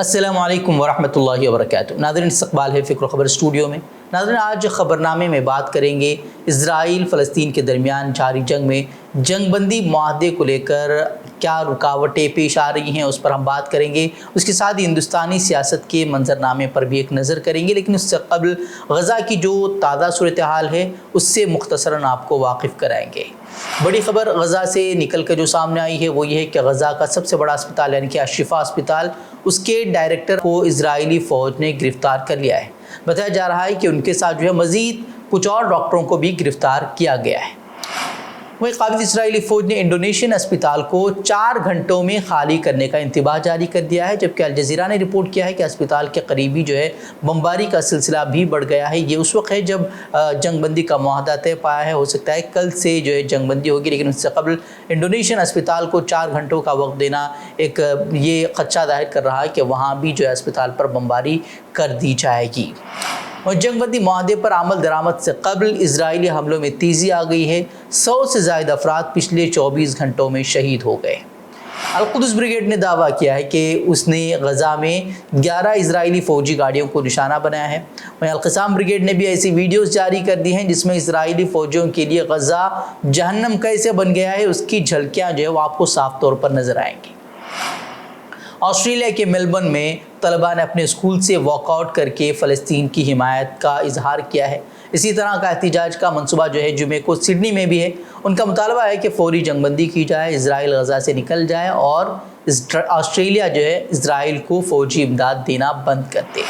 अस्सलामु अलैकुम वरहमतुल्लाहि वबरकातुहू। नाज़रीन, इस्तक़बाल है फ़िक्र ख़बर स्टूडियो में। नाज़रीन, आज ख़बरनामे में बात करेंगे इज़राइल फ़लस्तीन के दरमियान जारी जंग में जंगबंदी मुआहदे को लेकर क्या रुकावटें पेश आ रही हैं, उस पर हम बात करेंगे। उसके साथ ही हिंदुस्तानी सियासत के मंजरनामे पर भी एक नज़र करेंगे, लेकिन उससे कबल गज़ा की जो ताज़ा सूरत हाल है उससे मुख्तसरन आपको वाकिफ़ कराएंगे। बड़ी ख़बर गज़ा से निकल कर जो सामने आई है वो ये है कि गज़ा का सबसे बड़ा अस्पताल यानी कि अशिफा अस्पताल, उसके डायरेक्टर को इजरायली फ़ौज ने गिरफ़्तार कर लिया है। बताया जा रहा है कि उनके साथ जो है मज़ीद कुछ और डॉक्टरों को भी गिरफ़्तार किया गया है। वहीं काबिज़ इजरायली फ़ौज ने इंडोनेशियन अस्पताल को 4 घंटों में खाली करने का इंतबाह जारी कर दिया है, जबकि अल जज़ीरा ने रिपोर्ट किया है कि अस्पताल के करीबी जो है बमबारी का सिलसिला भी बढ़ गया है। ये उस वक्त है जब जंगबंदी का मुआहदा तय पाया है। हो सकता है कल से जो है जंगबंदी होगी, लेकिन उससे कबल इंडोनेशियन अस्पताल को 4 घंटों का वक्त देना एक ये खदशा जाहिर कर रहा है कि वहाँ भी जो है अस्पताल पर बमबारी कर दी जाएगी। और जंगबंदी मुआहदे पर अमल दरामद से कबल इजरायली हमलों में तेज़ी आ गई है। 100 से ज़ायद अफराद पिछले 24 घंटों में शहीद हो गए। अल-कुद्स ब्रिगेड ने दावा किया है कि उसने गज़ा में 11 इजरायली फ़ौजी गाड़ियों को निशाना बनाया है। वहीं अल-क़साम ब्रिगेड ने भी ऐसी वीडियोज़ जारी कर दी हैं जिसमें इजरायली फ़ौजियों के लिए गज़ा जहन्नम कैसे बन गया है उसकी झलकियाँ जो है वो आपको साफ तौर पर नज़र आएंगी। ऑस्ट्रेलिया के मेलबर्न में तलबा ने अपने स्कूल से वॉकआउट करके फ़लस्तीन की हिमायत का इजहार किया है। इसी तरह का एहतिजाज का मनसूबा जो है जुमे को सिडनी में भी है। उनका मुतालबा है कि फ़ौरी जंगबंदी की जाए, इजराइल गज़ा से निकल जाए और ऑस्ट्रेलिया जो है इजराइल को फ़ौजी इमदाद देना बंद कर दे।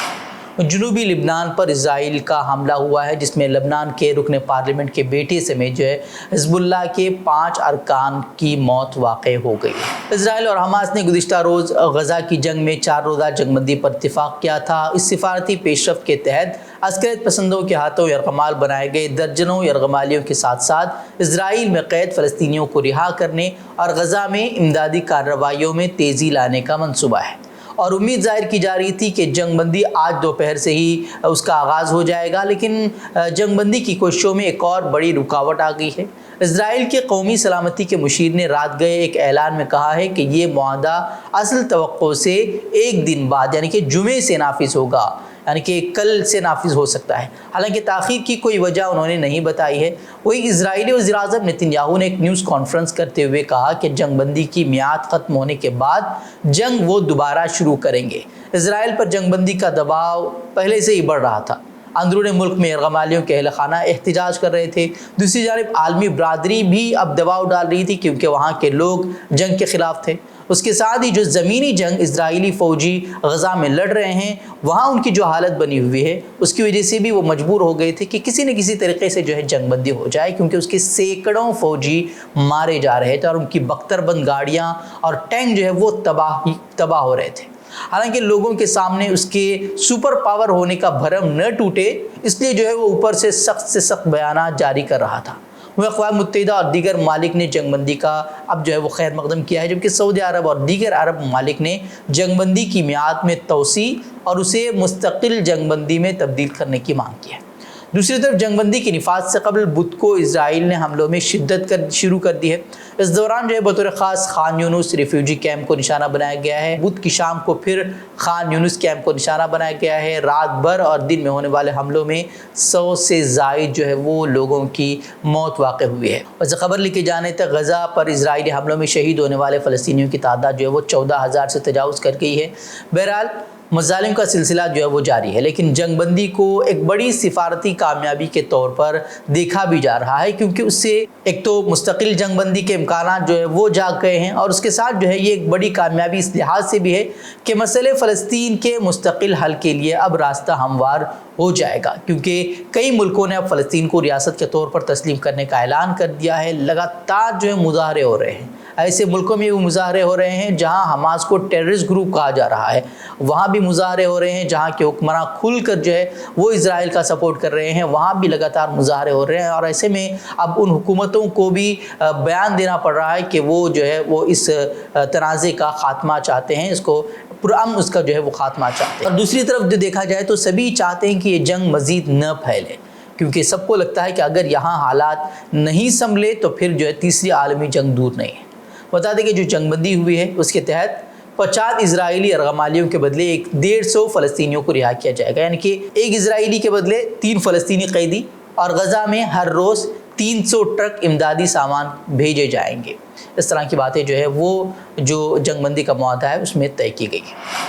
जनूबी लिबनान पर इजराइल का हमला हुआ है, जिसमें लबनान के रुकन पार्लियामेंट के बेटे समेत जो है हिज़्बुल्लाह के 5 अरकान की मौत वाक़ई हो गई है। इजराइल और हमास ने गुज़िश्ता रोज़ गज़ा की जंग में 4 रोज़ा जंगबंदी पर इत्तिफ़ाक़ किया था। इस सिफारती पेशरफ़ के तहत अस्करियत पसंदों के हाथों यरगमाल बनाए गए दर्जनों यरगमालियों के साथ साथ इजराइल में कैद फ़लस्तीनियों को रिहा करने और गज़ा में इमदादी कार्रवाइयों में तेज़ी लाने का मनसूबा है। और उम्मीद ज़ाहिर की जा रही थी कि जंगबंदी आज दोपहर से ही उसका आगाज़ हो जाएगा, लेकिन जंगबंदी की कोशिशों में एक और बड़ी रुकावट आ गई है। इजराइल के कौमी सलामती के मुशीर ने रात गए एक ऐलान में कहा है कि ये मुआहदा असल तवक्को से एक दिन बाद यानी कि जुमे से नाफिज होगा, यानी कि कल से नाफिज हो सकता है। हालांकि ताख़ीर की कोई वजह उन्होंने नहीं बताई है। वही इजरायली वज़ीर-ए-आज़म नेतन्याहू ने एक न्यूज़ कॉन्फ्रेंस करते हुए कहा कि जंगबंदी की मियाद ख़त्म होने के बाद जंग वो दोबारा शुरू करेंगे। इजराइल पर जंगबंदी का दबाव पहले से ही बढ़ रहा था। अंदरूनी मुल्क में यरगमालियों के अहल खाना एहतिजाज कर रहे थे। दूसरी जानिब आलमी बरादरी भी अब दबाव डाल रही थी क्योंकि वहाँ के लोग जंग के ख़िलाफ़ थे। उसके साथ ही जो ज़मीनी जंग इजरायली फ़ौजी गज़ा में लड़ रहे हैं, वहाँ उनकी जो हालत बनी हुई है उसकी वजह से भी वो मजबूर हो गए थे कि किसी न किसी तरीके से जो है जंगबंदी हो जाए, क्योंकि उसके सैकड़ों फ़ौजी मारे जा रहे थे और उनकी बख्तरबंद गाड़ियाँ और टैंक जो है वो तबाह हो रहे थे। हालांकि लोगों के सामने उसके सुपर पावर होने का भरम न टूटे, इसलिए जो है वो ऊपर से सख्त बयान जारी कर रहा था। वह अक़वाम मुत्तहिदा और दीगर ममालिक ने जंगबंदी का अब जो है वो खैर मकदम किया है, जबकि सऊदी अरब और दीगर अरब ममालिक ने जंगबंदी की मियाद में तोसी और उसे मुस्तकिल जंगबंदी में तब्दील करने की मांग की है। दूसरी तरफ जंगबंदी की निफाज से कबल बुध को इजराइल ने हमलों में शिद्दत शुरू कर दी है। इस दौरान जो है बतौर ख़ास खान यूनुस रिफ्यूजी कैंप को निशाना बनाया गया है। बुध की शाम को फिर खान यूनुस कैंप को निशाना बनाया गया है। रात भर और दिन में होने वाले हमलों में 100 से ज़ायद जो है वो लोगों की मौत वाक़ई हुई है। वैसे खबर लिखे जाने तक गज़ा पर इजरायली हमलों में शहीद होने वाले फ़लस्तीनियों की तादाद जो है वो 14,000 से तजावुज़ कर गई है। बहरहाल मज़ालिम का सिलसिला जो है वो जारी है, लेकिन जंगबंदी को एक बड़ी सिफारती कामयाबी के तौर पर देखा भी जा रहा है, क्योंकि उससे एक तो मुस्तकिल जंगबंदी के इम्कानात जो है वो जाग गए हैं और उसके साथ जो है ये एक बड़ी कामयाबी इस लिहाज से भी है कि मसले फ़लस्तीन के मुस्तकिल हल के लिए अब रास्ता हमवार हो जाएगा, क्योंकि कई मुल्कों ने अब फ़लस्तीन को रियासत के तौर पर तस्लीम करने का ऐलान कर दिया है। लगातार जो है मुज़ाहरे हो रहे हैं, ऐसे मुल्कों में भी मुज़ाहरे हो रहे हैं जहां हमास को टेररिस्ट ग्रुप कहा जा रहा है, वहाँ भी मुज़ाहरे हो रहे हैं जहाँ के हुक्मरान खुल कर जो है वो इजराइल का सपोर्ट कर रहे हैं, वहाँ भी लगातार मुज़ाहरे हो रहे हैं। और ऐसे में अब उन हुकूमतों को भी बयान देना पड़ रहा है कि वो जो है वो इस तनाज़े का ख़ात्मा चाहते हैं, इसको पुरअमन उसका जो है वो ख़ात्मा चाहते हैं। और दूसरी तरफ जो देखा जाए तो सभी चाहते हैं कि ये जंग मज़ीद न फैले, क्योंकि सबको लगता है कि अगर यहाँ हालात नहीं संभले तो फिर जो है तीसरी आलमी जंग दूर नहीं है। बता दें कि जो जंगबंदी हुई है उसके तहत 50 اسرائیلی ارغمالیوں کے بدلے 150 فلسطینیوں کو رہا کیا جائے گا، یعنی کہ ایک اسرائیلی کے بدلے 3 فلسطینی قیدی، اور غزہ میں ہر روز 300 ٹرک امدادی سامان بھیجے جائیں گے۔ اس طرح کی باتیں جو ہے وہ جو جنگ بندی کا معاہدہ ہے اس میں طے کی گئی ہے۔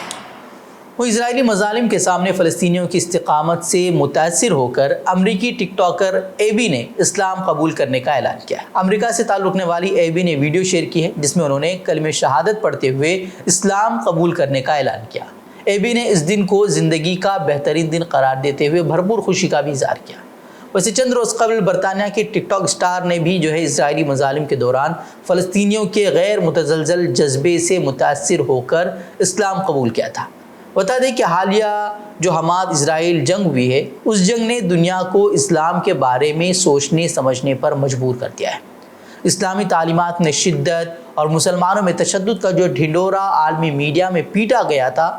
وہ اسرائیلی مظالم کے سامنے فلسطینیوں کی استقامت سے متاثر ہو کر امریکی ٹک ٹاکر ایبی نے اسلام قبول کرنے کا اعلان کیا ہے۔ امریکہ سے تعلق رکھنے والی ایبی نے ویڈیو شیئر کی ہے جس میں انہوں نے کلمہ شہادت پڑھتے ہوئے اسلام قبول کرنے کا اعلان کیا۔ ایبی نے اس دن کو زندگی کا بہترین دن قرار دیتے ہوئے بھرپور خوشی کا بھی اظہار کیا۔ ویسے چند روز قبل برطانیہ کے ٹک ٹاک اسٹار نے بھی جو ہے اسرائیلی مظالم کے دوران فلسطینیوں کے غیر متزلزل جذبے سے متاثر ہو کر اسلام قبول کیا تھا۔ بتا دیں کہ حالیہ جو حماس اسرائیل جنگ ہوئی ہے اس جنگ نے دنیا کو اسلام کے بارے میں سوچنے سمجھنے پر مجبور کر دیا ہے۔ اسلامی تعلیمات میں شدت اور مسلمانوں میں تشدد کا جو ڈھنڈورا عالمی میڈیا میں پیٹا گیا تھا،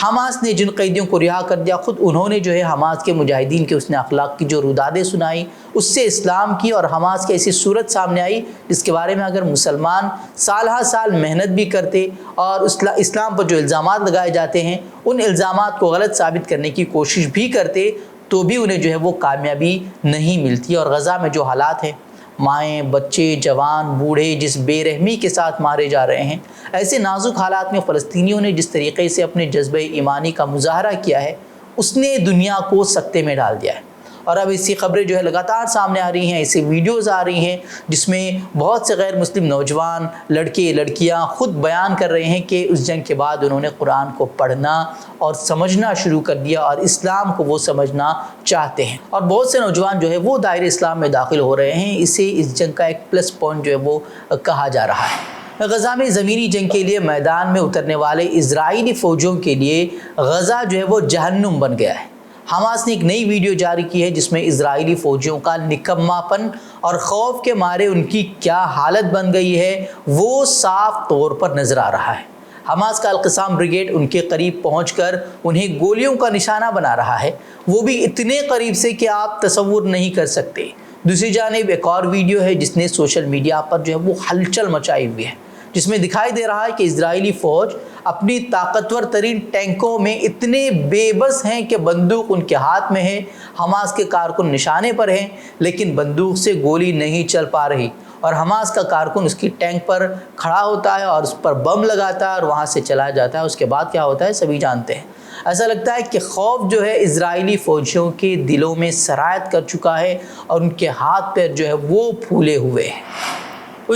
حماس نے جن قیدیوں کو رہا کر دیا، خود انہوں نے جو ہے حماس کے مجاہدین کے حسن اخلاق کی جو رودادیں سنائی، اس سے اسلام کی اور حماس کی ایسی صورت سامنے آئی جس کے بارے میں اگر مسلمان سال ہر سال محنت بھی کرتے اور اسلام پر جو الزامات لگائے جاتے ہیں ان الزامات کو غلط ثابت کرنے کی کوشش بھی کرتے تو بھی انہیں جو ہے وہ کامیابی نہیں ملتی۔ اور غزہ میں جو حالات ہیں، مائیں، بچے، جوان، بوڑھے جس بے رحمی کے ساتھ مارے جا رہے ہیں، ایسے نازک حالات میں فلسطینیوں نے جس طریقے سے اپنے جذبہ ایمانی کا مظاہرہ کیا ہے اس نے دنیا کو سکتے میں ڈال دیا ہے۔ اور اب ایسی خبریں جو ہے لگاتار سامنے آ رہی ہیں، ایسی ویڈیوز آ رہی ہیں جس میں بہت سے غیر مسلم نوجوان لڑکے لڑکیاں خود بیان کر رہے ہیں کہ اس جنگ کے بعد انہوں نے قرآن کو پڑھنا اور سمجھنا شروع کر دیا اور اسلام کو وہ سمجھنا چاہتے ہیں، اور بہت سے نوجوان جو ہے وہ دائرے اسلام میں داخل ہو رہے ہیں۔ اسے اس جنگ کا ایک پلس پوائنٹ جو ہے وہ کہا جا رہا ہے۔ غزہ میں زمینی جنگ کے لیے میدان میں اترنے والے اسرائیلی فوجوں کے لیے غزہ جو ہے وہ جہنم بن گیا ہے۔ حماس نے ایک نئی ویڈیو جاری کی ہے جس میں اسرائیلی فوجیوں کا نکماپن اور خوف کے مارے ان کی کیا حالت بن گئی ہے وہ صاف طور پر نظر آ رہا ہے۔ حماس کا القسام بریگیڈ ان کے قریب پہنچ کر انہیں گولیوں کا نشانہ بنا رہا ہے، وہ بھی اتنے قریب سے کہ آپ تصور نہیں کر سکتے۔ دوسری جانب ایک اور ویڈیو ہے جس نے سوشل میڈیا پر جو ہے وہ ہلچل مچائی ہوئی ہے، جس میں دکھائی دے رہا ہے کہ اسرائیلی فوج اپنی طاقتور ترین ٹینکوں میں اتنے بے بس ہیں کہ بندوق ان کے ہاتھ میں ہے، حماس کے کارکن نشانے پر ہیں لیکن بندوق سے گولی نہیں چل پا رہی، اور حماس کا کارکن اس کی ٹینک پر کھڑا ہوتا ہے اور اس پر بم لگاتا ہے اور وہاں سے چلا جاتا ہے۔ اس کے بعد کیا ہوتا ہے سبھی جانتے ہیں۔ ایسا لگتا ہے کہ خوف جو ہے اسرائیلی فوجیوں کے دلوں میں سرایت کر چکا ہے اور ان کے ہاتھ پیر جو ہے وہ پھولے ہوئے ہیں۔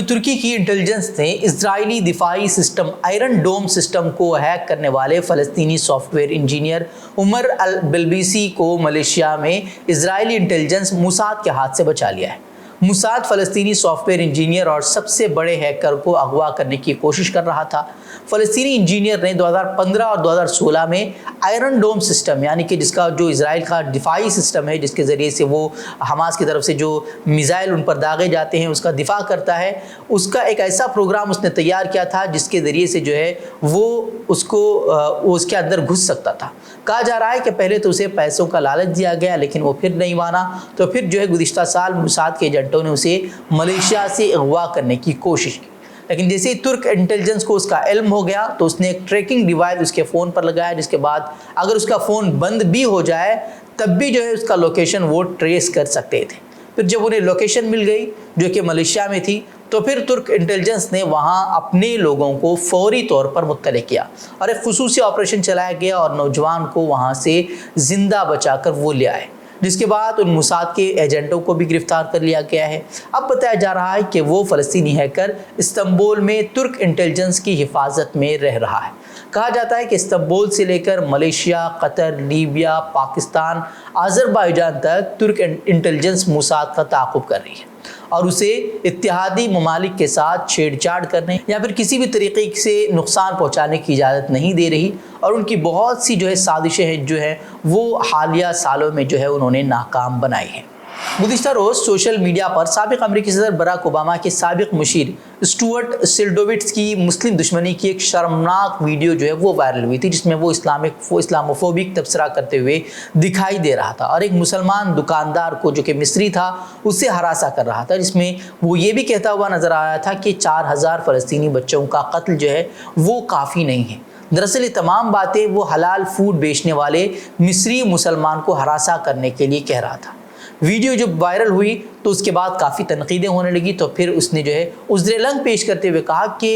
ترکی کی انٹیلیجنس نے اسرائیلی دفاعی سسٹم آئرن ڈوم سسٹم کو ہیک کرنے والے فلسطینی سافٹ ویئر انجینئر عمر البلبیسی کو ملیشیا میں اسرائیلی انٹیلیجنس موساد کے ہاتھ سے بچا لیا ہے۔ موساد فلسطینی سافٹ ویئر انجینئر اور سب سے بڑے ہیکر کو اغوا کرنے کی کوشش کر رہا تھا۔ فلسطینی انجینئر نے 2015 اور 2016 میں آئرن ڈوم سسٹم، یعنی کہ جس کا جو اسرائیل کا دفاعی سسٹم ہے جس کے ذریعے سے وہ حماس کی طرف سے جو میزائل ان پر داغے جاتے ہیں اس کا دفاع کرتا ہے، اس کا ایک ایسا پروگرام اس نے تیار کیا تھا جس کے ذریعے سے جو ہے وہ اس کے اندر گھس سکتا تھا۔ کہا جا رہا ہے کہ پہلے تو اسے پیسوں کا لالچ دیا گیا لیکن وہ پھر نہیں مانا، تو پھر جو ہے گزشتہ سال موساد کے ایجنٹوں نے اسے ملیشیا سے اغوا کرنے کی کوشش کی، لیکن جیسے ہی ترک انٹیلیجنس کو اس کا علم ہو گیا تو اس نے ایک ٹریکنگ ڈیوائس اس کے فون پر لگایا، جس کے بعد اگر اس کا فون بند بھی ہو جائے تب بھی جو ہے اس کا لوکیشن وہ ٹریس کر سکتے تھے۔ پھر جب انہیں لوکیشن مل گئی جو کہ ملیشیا میں تھی تو پھر ترک انٹیلیجنس نے وہاں اپنے لوگوں کو فوری طور پر مطلع کیا اور ایک خصوصی آپریشن چلایا گیا اور نوجوان کو وہاں سے زندہ بچا کر وہ لے آئے، جس کے بعد ان موساد کے ایجنٹوں کو بھی گرفتار کر لیا گیا ہے۔ اب بتایا جا رہا ہے کہ وہ فلسطینی ہیکر استنبول میں ترک انٹیلیجنس کی حفاظت میں رہ رہا ہے۔ کہا جاتا ہے کہ استنبول سے لے کر ملیشیا، قطر، لیبیا، پاکستان، آذربائیجان تک ترک انٹیلیجنس موساد کا تعاقب کر رہی ہے اور اسے اتحادی ممالک کے ساتھ چھیڑ چھاڑ کرنے یا پھر کسی بھی طریقے سے نقصان پہنچانے کی اجازت نہیں دے رہی، اور ان کی بہت سی جو ہے سازشیں ہیں جو ہیں وہ حالیہ سالوں میں جو ہے انہوں نے ناکام بنائی ہیں۔ गुज़िश्ता रोज़ सोशल मीडिया पर साबिक़ अमरीकी सदर बराक ओबामा के साबिक़ मुशीर स्टुअर्ट सिल्डोविट्स की मुस्लिम दुश्मनी की एक शर्मनाक वीडियो जो है वो वायरल हुई थी, जिसमें वो इस्लामोफोबिक तबसरा करते हुए दिखाई दे रहा था और एक मुसलमान दुकानदार को जो कि मिस्री था उससे हरासा कर रहा था, जिसमें वो ये भी कहता हुआ नज़र आया था कि 4000 फ़लस्तीनी बच्चों का कत्ल जो है वो काफ़ी नहीं है। दरअसल ये तमाम बातें वो हलाल फूड बेचने वाले मिस्री मुसलमान को हरासा करने के लिए कह रहा था। वीडियो जब वायरल हुई तो उसके बाद काफ़ी तनकीदें होने लगी, तो फिर उसने जो है उज़्र लंग पेश करते हुए कहा कि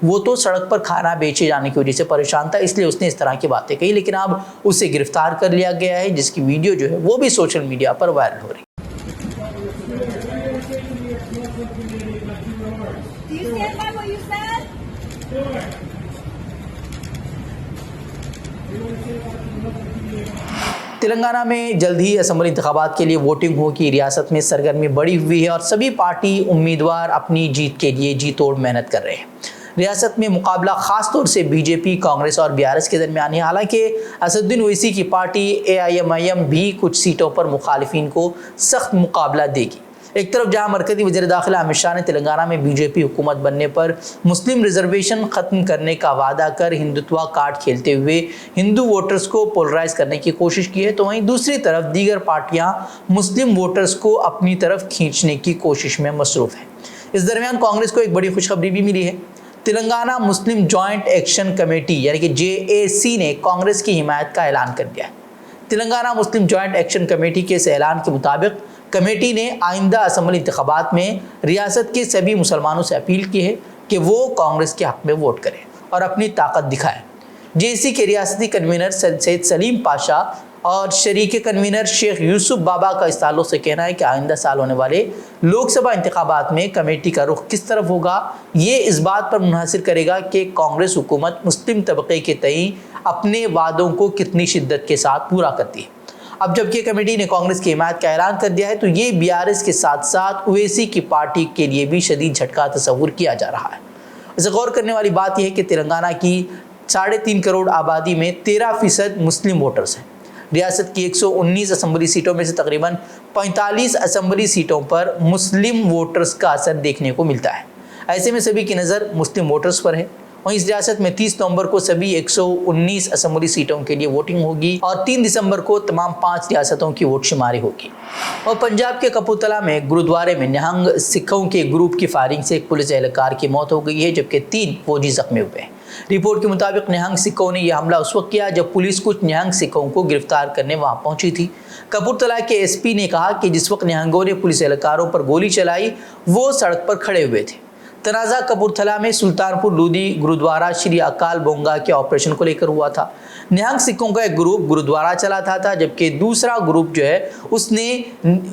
वो तो सड़क पर खाना बेचे जाने की वजह से परेशान था, इसलिए उसने इस तरह की बातें कही, लेकिन अब उसे गिरफ्तार कर लिया गया है, जिसकी वीडियो जो है वो भी सोशल मीडिया पर वायरल हो रही है। तेलंगाना में जल्द ही असम्बली इंतखाबात के लिए वोटिंग होगी। रियासत में सरगर्मी बढ़ी हुई है और सभी पार्टी उम्मीदवार अपनी जीत के लिए जी तोड़ मेहनत कर रहे हैं। रियासत में मुकाबला ख़ास तौर से बीजेपी, कांग्रेस और बीआरएस के दरमियान है। हालांकि असदुद्दीन ओवैसी की पार्टी एआईएमआईएम भी कुछ सीटों पर मुखालिफिन को सख्त मुकाबला देगी। एक तरफ जहां मरकज़ी वज़ीर दाखिला अमित शाह ने तेलंगाना में बीजेपी हुकूमत बनने पर मुस्लिम रिजर्वेशन ख़त्म करने का वादा कर हिंदुत्वा कार्ड खेलते हुए हिंदू वोटर्स को पोलराइज करने की कोशिश की है, तो वहीं दूसरी तरफ दीगर पार्टियां मुस्लिम वोटर्स को अपनी तरफ खींचने की कोशिश में मसरूफ़ हैं। इस दरमियान कांग्रेस को एक बड़ी खुशखबरी भी मिली है। तेलंगाना मुस्लिम जॉइंट एक्शन कमेटी यानी कि JAC ने कांग्रेस की हिमायत का ऐलान कर दिया है। तेलंगाना मुस्लिम जॉइंट एक्शन कमेटी के इस ऐलान के मुताबिक कमेटी ने आइंदा असम्बली इंतखाबात में रियासत के सभी मुसलमानों से अपील की है कि वो कांग्रेस के हक़ में वोट करें और अपनी ताकत दिखाएं। JAC के रियासती कन्वीनर सैयद सलीम पाशा और शरीक कन्वीनर शेख यूसुफ बाबा का इस ताल्लुक़ से कहना है कि आइंदा साल होने वाले लोकसभा इंतखाबात में कमेटी का रुख किस तरफ होगा, ये इस बात पर मुनहसर करेगा कि कांग्रेस हुकूमत मुस्लिम तबके के तई अपने वादों को कितनी शिद्दत के साथ पूरा करती है। अब जबकि कमेटी ने कांग्रेस की हिमायत का ऐलान कर दिया है, तो ये बीआरएस के साथ साथ ओवैसी की पार्टी के लिए भी शदीद झटका तस्वुर किया जा रहा है। इसे गौर करने वाली बात यह है कि तेलंगाना की 3.5 करोड़ आबादी में 13% मुस्लिम वोटर्स हैं। रियासत की 119 असम्बली सीटों में से तकरीबन 45 असम्बली सीटों पर मुस्लिम वोटर्स का असर देखने को मिलता है। ऐसे में सभी की नज़र मुस्लिम वोटर्स पर है। वहीं इस रियासत में 30 नवंबर को सभी 119 असम्बली सीटों के लिए वोटिंग होगी और 3 दिसंबर को तमाम 5 रियासतों की वोट शुमारी होगी। और पंजाब के कपूरथला में गुरुद्वारे में निहंग सिखों के ग्रुप की फायरिंग से एक पुलिस एहलकार की मौत हो गई है, जबकि 3 फौजी जख्मी हुए हैं। रिपोर्ट के मुताबिक निहंग सिखों ने यह हमला उस वक्त किया जब पुलिस कुछ निहंग सिखों को गिरफ्तार करने वहां पहुंची थी। कपूरथला के SP ने कहा कि जिस वक्त निहंगों ने पुलिस एहलकारों पर गोली चलाई वो सड़क पर खड़े हुए थे। तनाज़ा कपूरथला में सुल्तानपुर लोधी गुरुद्वारा श्री अकाल बोंगा के ऑपरेशन को लेकर हुआ था। निहंग सिखों का एक ग्रुप गुरुद्वारा चलाता था, जबकि दूसरा ग्रुप जो है उसने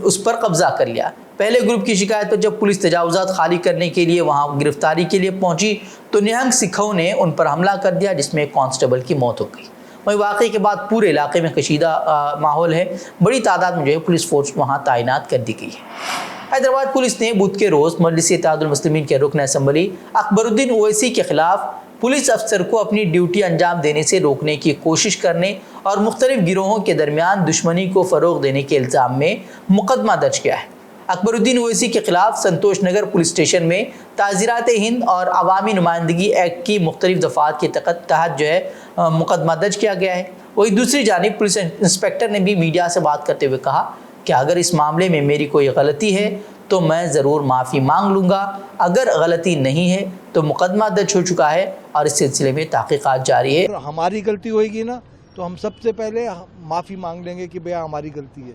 उस पर कब्जा कर लिया। पहले ग्रुप की शिकायत पर जब पुलिस तजावुज़ात खाली करने के लिए वहां गिरफ्तारी के लिए पहुंची तो निहंग सिखों ने उन पर हमला कर दिया, जिसमें एक कांस्टेबल की मौत हो गई। वहीं वाक़े के बाद पूरे इलाके में कशीदा माहौल है। बड़ी तादाद में जो है पुलिस फोर्स वहां तैनात कर दी गई है। हैदराबाद पुलिस ने बुध के रोज़ मजलिस इत्तेहादुल मुस्लिमीन के रुकन असम्बली अकबरुद्दीन ओवैसी के खिलाफ पुलिस अफसर को अपनी ड्यूटी अंजाम देने से रोकने की कोशिश करने और मुख्तलिफ गिरोहों के दरमियान दुश्मनी को फ़रोग़ देने के इल्ज़ाम में मुकदमा दर्ज किया है। अकबरुद्दीन ओवैसी के खिलाफ संतोष नगर पुलिस स्टेशन में ताज़ीरात हिंद और अवामी नुमाइंदगी एक्ट की मुख्तलिफ दफ़ात के तहत जो है मुकदमा दर्ज किया गया है। वही दूसरी जानिब पुलिस इंस्पेक्टर ने भी मीडिया से बात करते हुए कहा कि अगर इस मामले में मेरी कोई गलती है तो मैं ज़रूर माफ़ी मांग लूँगा, अगर गलती नहीं है तो मुकदमा दर्ज हो चुका है और इस सिलसिले में तहक़ीक़ात जारी है। हमारी गलती होगी ना तो हम सबसे पहले माफ़ी मांग लेंगे कि भैया हमारी गलती है।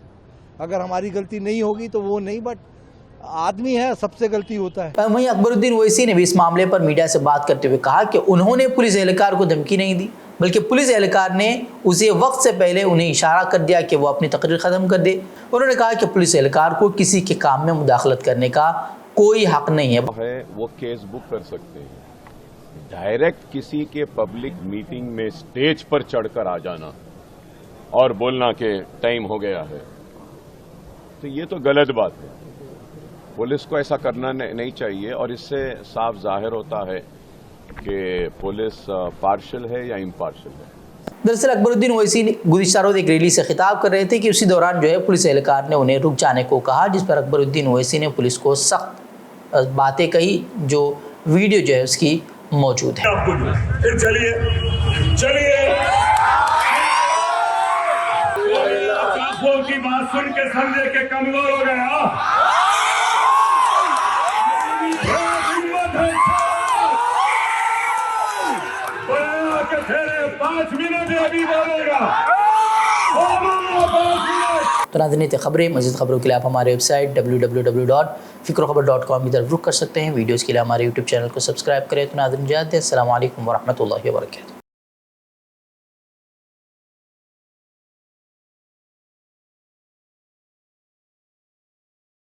अगर हमारी गलती नहीं होगी तो वो नहीं, बट आदमी है, सबसे गलती होता है। वहीं अकबरुद्दीन ओवैसी ने भी इस मामले पर मीडिया से बात करते हुए कहा कि उन्होंने पुलिस एहलकार को धमकी नहीं दी, बल्कि पुलिस एहलकार ने उसे वक्त से पहले उन्हें इशारा कर दिया कि वो अपनी तकरीर ख़त्म कर दे। उन्होंने कहा कि पुलिस एहलकार को किसी के काम में मुदाखलत करने का कोई हक नहीं है। वो केस बुक कर सकते हैं। डायरेक्ट किसी के पब्लिक मीटिंग में स्टेज पर चढ़कर आ जाना और बोलना कि टाइम हो गया है, तो ये तो गलत बात है। पुलिस को ऐसा करना नहीं चाहिए और इससे साफ जाहिर होता है कि पुलिस पार्शियल है या इम्पार्शियल है। दरअसल अकबरुद्दीन ओवैसी गुज़िश्ता रोज़ एक रैली से खिताब कर रहे थे कि उसी दौरान जो है पुलिस एहलकार ने उन्हें रुक जाने को कहा, जिस पर अकबरुद्दीन ओवैसी ने पुलिस को सख्त बातें कही, जो वीडियो जो है उसकी मौजूद है। चलिए की बात सुन के समझे के कमजोर हो गया। के तेरे 5 मिनट अभी बोलेगा। तो नाज़रीन, खबरें मज़ीद खबरों के लिए आप हमारे वेबसाइट www.fikrokhabar.com की तरफ रुख कर सकते हैं। वीडियोज़ के लिए हमारे यूट्यूब चैनल को सब्सक्राइब करें। तो नाज़रीन, इजाज़त दें। अस्सलामु अलैकुम वरहमतुल्लाहि वबरकातुहू।